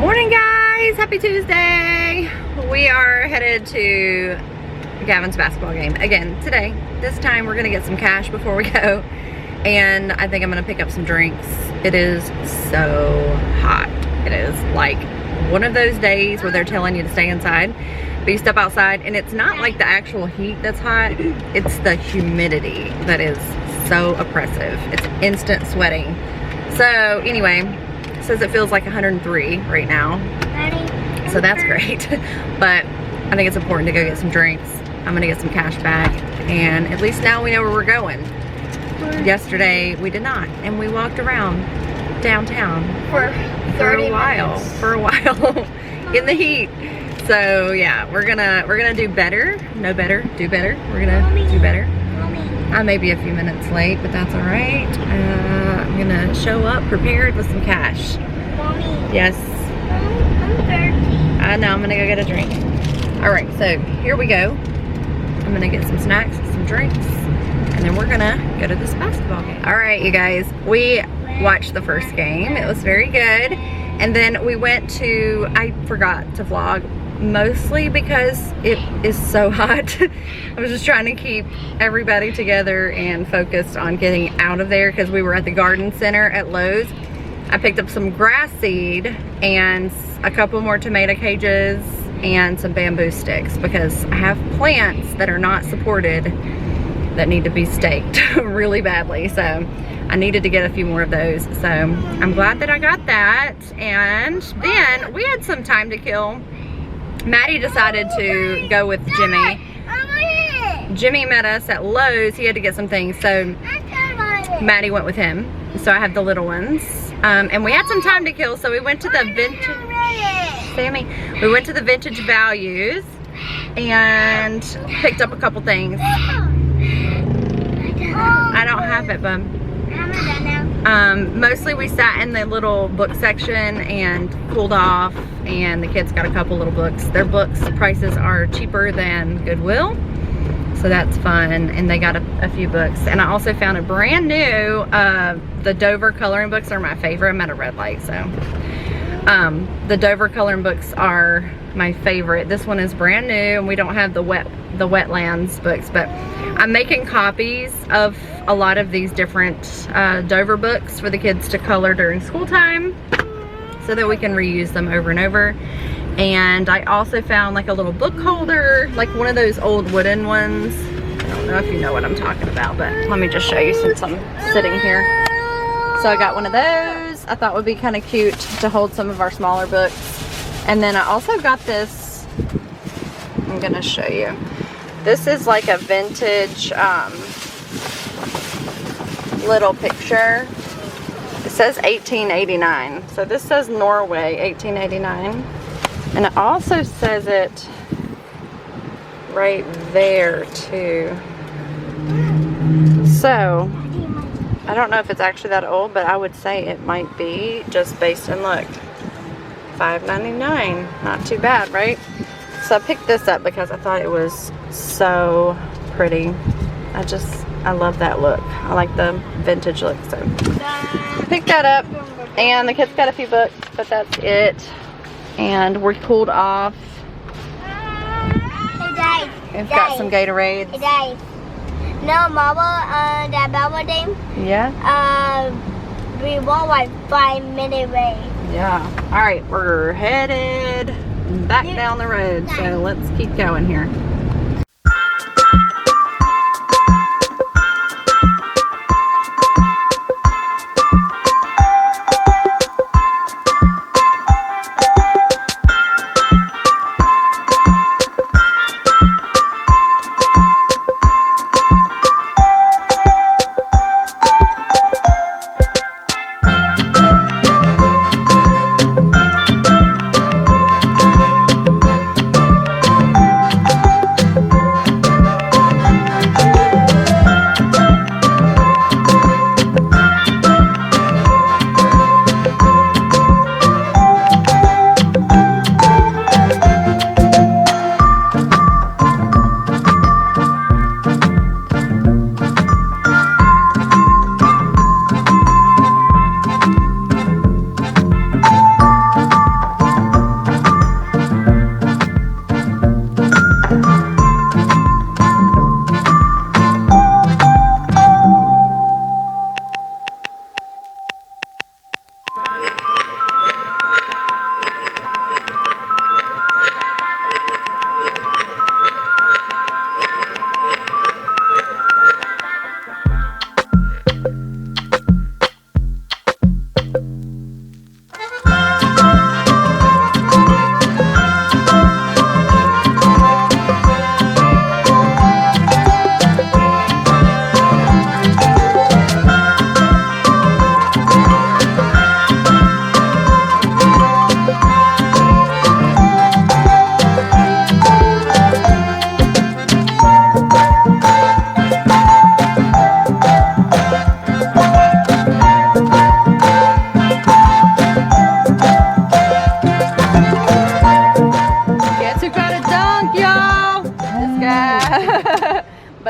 Morning guys, happy Tuesday. We are headed to Gavin's basketball game again today. This time we're gonna get some cash before we go, and I think I'm gonna pick up some drinks. It is so hot. It is like one of those days where they're telling you to stay inside, but you step outside and it's not like the actual heat that's hot, it's the humidity that is so oppressive. It's instant sweating. So anyway, it says it feels like 103 right now, so that's great. But I think it's important to go get some drinks. I'm gonna get some cash back, and at least now we know where we're going. Yesterday we did not, and we walked around downtown for a while in the heat. So yeah, we're gonna do better. No better, do better. We're gonna do better. I may be a few minutes late, but that's all right. I'm gonna show up prepared with some cash. Mommy. Yes. I'm thirsty. I know, I'm gonna go get a drink. All right, so here we go. I'm gonna get some snacks, some drinks, and then we're gonna go to this basketball game. All right, you guys, we watched the first game. It was very good. And then we went to, I forgot to vlog, mostly because it is so hot. I was just trying to keep everybody together and focused on getting out of there because we were at the garden center at Lowe's. I picked up some grass seed and a couple more tomato cages and some bamboo sticks because I have plants that are not supported that need to be staked really badly. So I needed to get a few more of those. So I'm glad that I got that. And then we had some time to kill. Maddie decided to go with Jimmy. Jimmy met us at Lowe's. He had to get some things, so Maddie went with him. So I have the little ones. And we had some time to kill, so we went to the vintage, Sammy, we went to the Vintage Values and picked up a couple things. I don't have it, bub. Mostly we sat in the little book section and cooled off, and the kids got a couple little books. Their books prices are cheaper than Goodwill, so that's fun, and they got a few books. And I also found a brand new, the Dover coloring books are my favorite. I'm at a red light, so the Dover coloring books are my favorite. This one is brand new, and we don't have the Wetlands books, but I'm making copies of a lot of these different Dover books for the kids to color during school time so that we can reuse them over and over. And I also found like a little book holder, like one of those old wooden ones. I don't know if you know what I'm talking about, but let me just show you since I'm sitting here. So I got one of those. I thought would be kind of cute to hold some of our smaller books. And then I also got this, I'm gonna show you. This is like a vintage little picture. It says 1889. So this says Norway, 1889. And it also says it right there too. So I don't know if it's actually that old, but I would say it might be, just based on look. $5.99, not too bad, right? So I picked this up because I thought it was so pretty. I love that look. I like the vintage look, so picked that up. And the kids got a few books, but that's it. And we're cooled off. We've got some Gatorades. Hey, Dad. No, Mama, that bubble thing. Yeah. We want like 5-minute race. Yeah. All right, we're headed back down the road, so let's keep going here.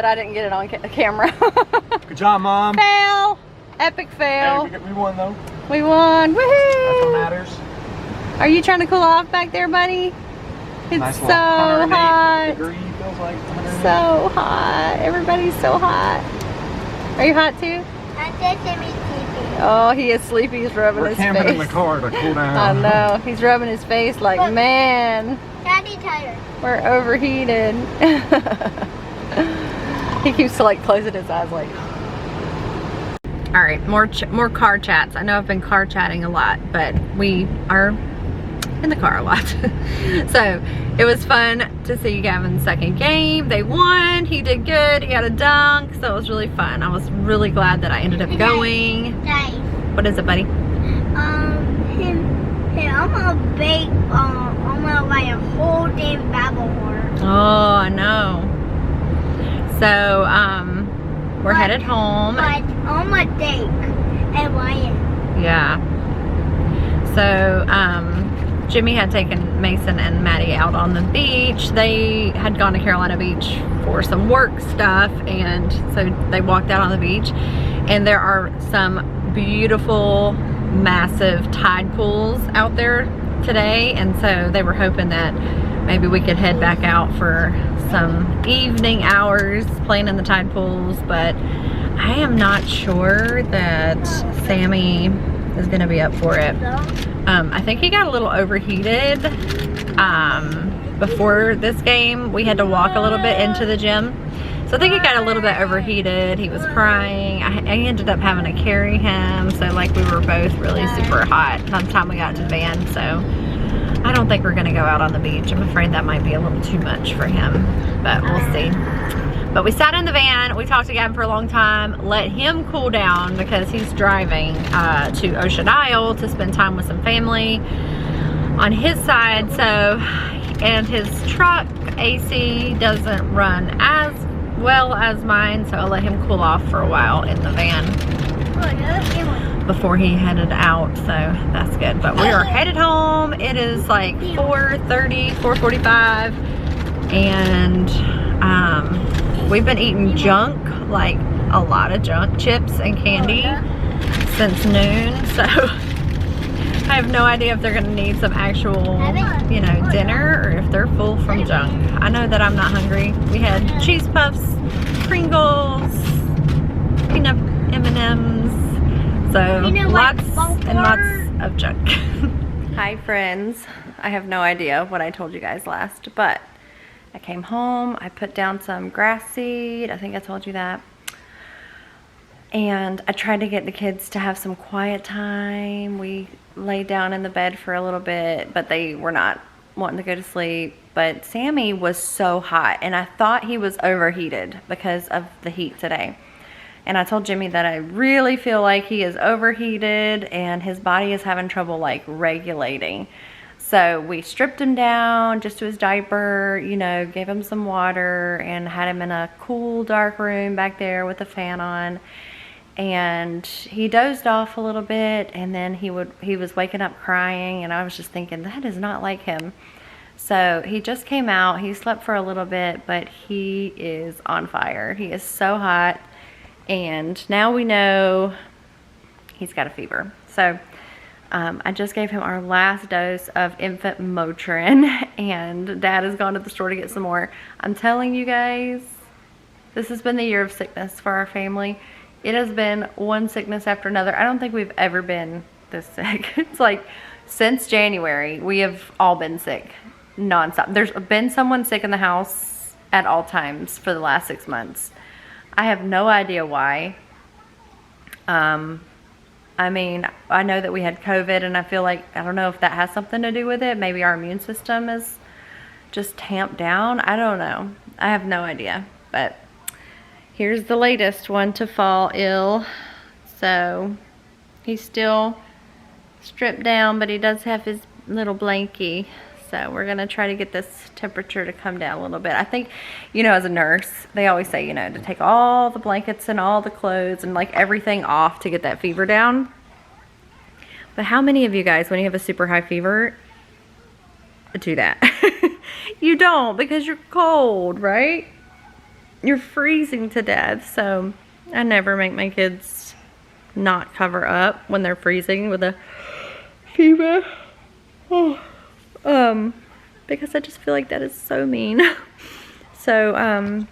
but I didn't get it on camera. Good job, Mom. Fail. Epic fail. Hey, we won though. We won. Woohoo! That's what matters. Are you trying to cool off back there, buddy? It's Nice so hot. Degree, feels like 108. So hot. Everybody's so hot. Are you hot too? I'm just sleepy. Oh, he is sleepy. He's rubbing We're his camping face. in the car to cool down. I know. He's rubbing his face like, Look. man, Daddy tired. we're overheated. He keeps like closing his eyes like. All right, more car chats. I know I've been car chatting a lot, but we are in the car a lot. So it was fun to see Gavin's second game. They won. He did good. He had a dunk, so it was really fun. I was really glad that I ended up going. Daddy. What is it, buddy? I'm gonna bake. I'm gonna write a whole damn Bible horror. Oh, I know. So we're headed home. But I'm gonna take and write it. Yeah. So Jimmy had taken Mason and Maddie out on the beach. They had gone to Carolina Beach for some work stuff, and so they walked out on the beach, and there are some beautiful massive tide pools out there today, and so they were hoping that maybe we could head back out for some evening hours playing in the tide pools, but I am not sure that Sammy is gonna be up for it. I think he got a little overheated before this game. We had to walk a little bit into the gym, so I think he got a little bit overheated. He was crying. I ended up having to carry him, so like we were both really super hot by the time we got to the van. So I don't think we're gonna go out on the beach. I'm afraid that might be a little too much for him, but we'll see. But we sat in the van, we talked to Gavin for a long time, let him cool down because he's driving to Ocean Isle to spend time with some family on his side. So, and his truck AC doesn't run as well as mine, so I'll let him cool off for a while in the van before he headed out, so that's good. But we are headed home. It is like 4:30, 4:45, and we've been eating junk, like a lot of junk, chips and candy since noon, so I have no idea if they're gonna need some actual, you know, dinner or if they're full from junk. I know that I'm not hungry. We had cheese puffs, Pringles, peanut M&Ms, so lots and lots of junk. Hi friends, I have no idea what I told you guys last, but I came home, I put down some grass seed, I think I told you that. And I tried to get the kids to have some quiet time. We laid down in the bed for a little bit, but they were not wanting to go to sleep. But Sammy was so hot, and I thought he was overheated because of the heat today. And I told Jimmy that I really feel like he is overheated and his body is having trouble like regulating. So we stripped him down just to his diaper, you know, gave him some water and had him in a cool, dark room back there with a fan on. And he dozed off a little bit, and then he was waking up crying, and I was just thinking, that is not like him. So he just came out, he slept for a little bit, but he is on fire. He is so hot, and now we know he's got a fever. So I just gave him our last dose of infant Motrin, and Dad has gone to the store to get some more. I'm telling you guys, this has been the year of sickness for our family. It has been one sickness after another. I don't think we've ever been this sick. It's like since January, we have all been sick nonstop. There's been someone sick in the house at all times for the last 6 months. I have no idea why. I mean, I know that we had COVID, and I feel like, I don't know if that has something to do with it. Maybe our immune system is just tamped down. I don't know. I have no idea. But here's the latest one to fall ill. So he's still stripped down, but he does have his little blankie. So we're gonna try to get this temperature to come down a little bit. I think, you know, as a nurse, they always say, you know, to take all the blankets and all the clothes and like everything off to get that fever down. But how many of you guys, when you have a super high fever, do that? You don't, because you're cold, right? you're freezing to death. So I never make my kids not cover up when they're freezing with a fever. Because I just feel like that is so mean. So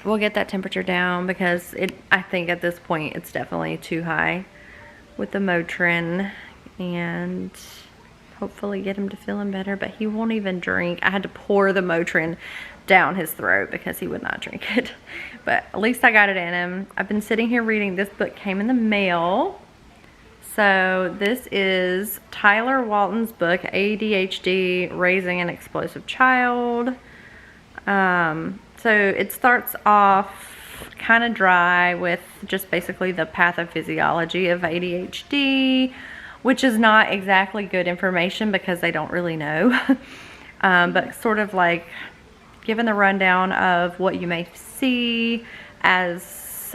we'll get that temperature down because I think at this point it's definitely too high with the Motrin, and hopefully get him to feeling better. But he won't even drink. I had to pour the Motrin down his throat because he would not drink it. But at least I got it in him. I've been sitting here reading. This book came in the mail. So this is Tyler Walton's book, ADHD, Raising an Explosive Child. So it starts off kind of dry with just basically the pathophysiology of ADHD, which is not exactly good information because they don't really know. But sort of like giving the rundown of what you may see as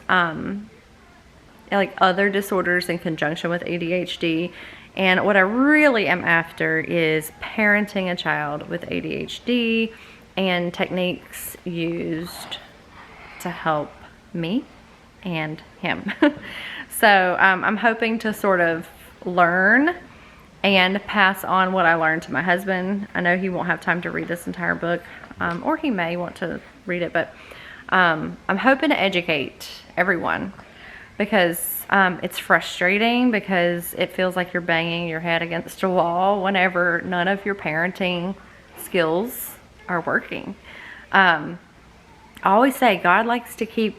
like other disorders in conjunction with ADHD. And what I really am after is parenting a child with ADHD and techniques used to help me and him. So I'm hoping to sort of learn and pass on what I learned to my husband. I know he won't have time to read this entire book, or he may want to read it, but I'm hoping to educate everyone, because it's frustrating because it feels like you're banging your head against a wall whenever none of your parenting skills are working. I always say God likes to keep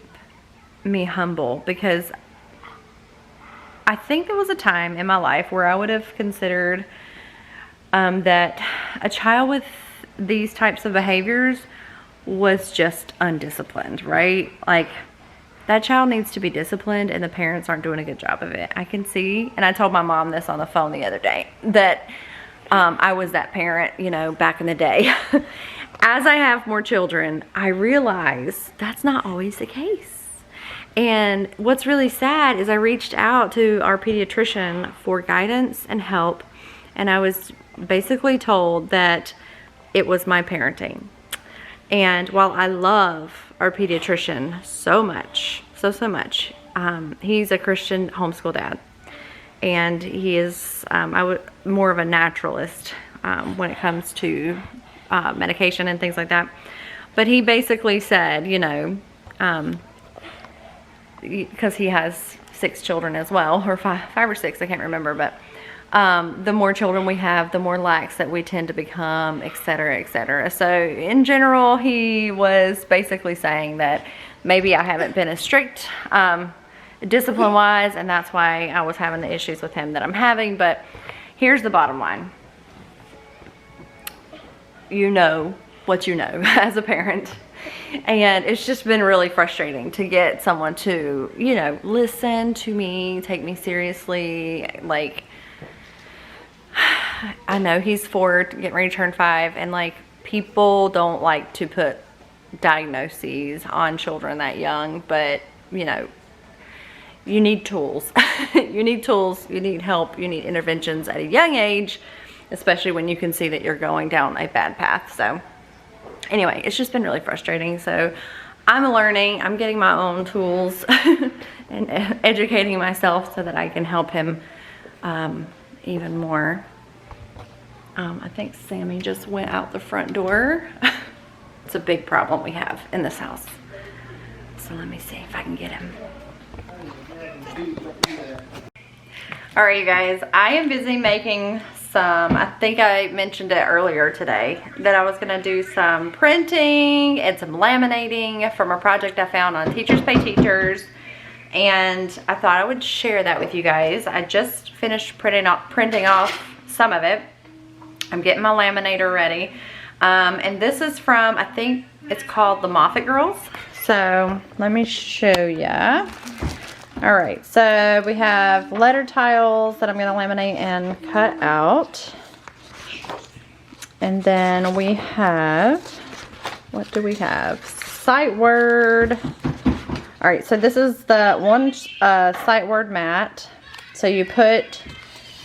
me humble, because I think there was a time in my life where I would have considered that a child with these types of behaviors was just undisciplined, right? Like, that child needs to be disciplined and the parents aren't doing a good job of it. I can see, and I told my mom this on the phone the other day, that I was that parent, you know, back in the day. As I have more children, I realize that's not always the case. And what's really sad is I reached out to our pediatrician for guidance and help, and I was basically told that it was my parenting. And while I love our pediatrician so much, so much, he's a Christian homeschool dad, and he is more of a naturalist when it comes to medication and things like that. But he basically said, you know, because he has 6 children as well, or five or six, I can't remember, but the more children we have, the more lax that we tend to become, etc., etc. So in general, he was basically saying that maybe I haven't been as strict discipline wise, and that's why I was having the issues with him that I'm having. But here's the bottom line: you know what you know as a parent. And it's just been really frustrating to get someone to, you know, listen to me, take me seriously. Like, I know he's 4, getting ready to turn 5, and like, people don't like to put diagnoses on children that young, but you know, you need tools. You need tools, you need help, you need interventions at a young age, especially when you can see that you're going down a bad path. So anyway, it's just been really frustrating. So I'm learning, I'm getting my own tools and educating myself so that I can help him even more. I think Sammy just went out the front door. It's a big problem we have in this house. So let me see if I can get him. All right, you guys, I am busy making some, I think I mentioned it earlier today, that I was gonna do some printing and some laminating from a project I found on Teachers Pay Teachers, and I thought I would share that with you guys. I just finished printing off some of it. I'm getting my laminator ready, and this is from, I think it's called the Moffat Girls. So let me show ya. All right, so we have letter tiles that I'm gonna laminate and cut out. And then we have, what do we have? Sight word. All right, so this is the one sight word mat. So you put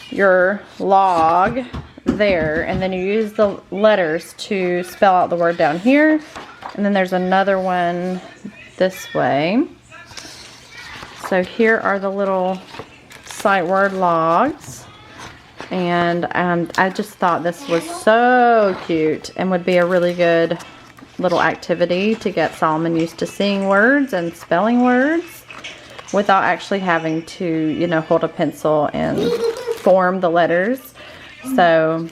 your log there, and then you use the letters to spell out the word down here. And then there's another one this way. So here are the little sight word logs. And I just thought this was so cute and would be a really good little activity to get Solomon used to seeing words and spelling words without actually having to, you know, hold a pencil and form the letters. So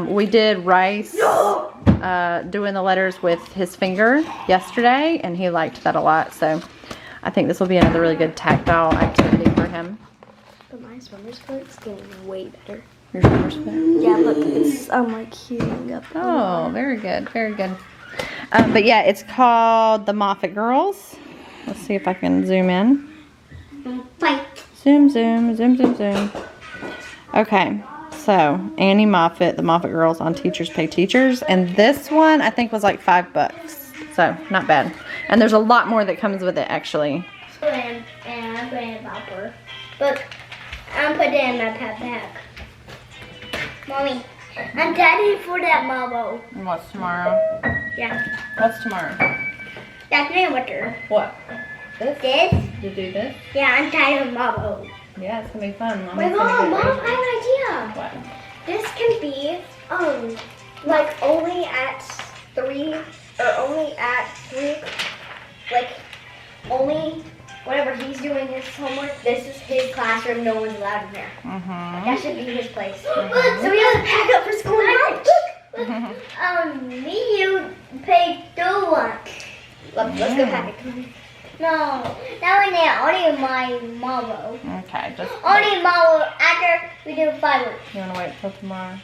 we did Rice doing the letters with his finger yesterday, and he liked that a lot. So I think this will be another really good tactile activity for him. But my swimmer's foot's getting way better. Your swimmer's foot? Yeah, look, it's like healing up. Oh, very good, very good. But yeah, it's called the Moffat Girls. Let's see if I can zoom in. Fight. Zoom, zoom, zoom, zoom, zoom. Okay, so Annie Moffat, the Moffat Girls on Teachers Pay Teachers. And this one I think was like $5. So not bad. And there's a lot more that comes with it actually. And I'm putting a bopper. Look, I'm putting it in my backpack. Mommy, I'm ready for that marble. And what's tomorrow? Yeah. What's tomorrow? That's my water. What? This? You do this? Yeah, I'm tired of marble. Yeah, it's gonna be fun. Wait, Mom, I have an idea. What? This can be, like only at 3, or only at 3, like only whenever he's doing his homework, this is his classroom, no one's allowed in there. That should be his place. So we have to pack up for school lunch. Me, you pay the lunch. Let's go pack it. Come on. No, that one there, only my marble. Okay, just Only marble after we do fireworks. you wanna wait till tomorrow?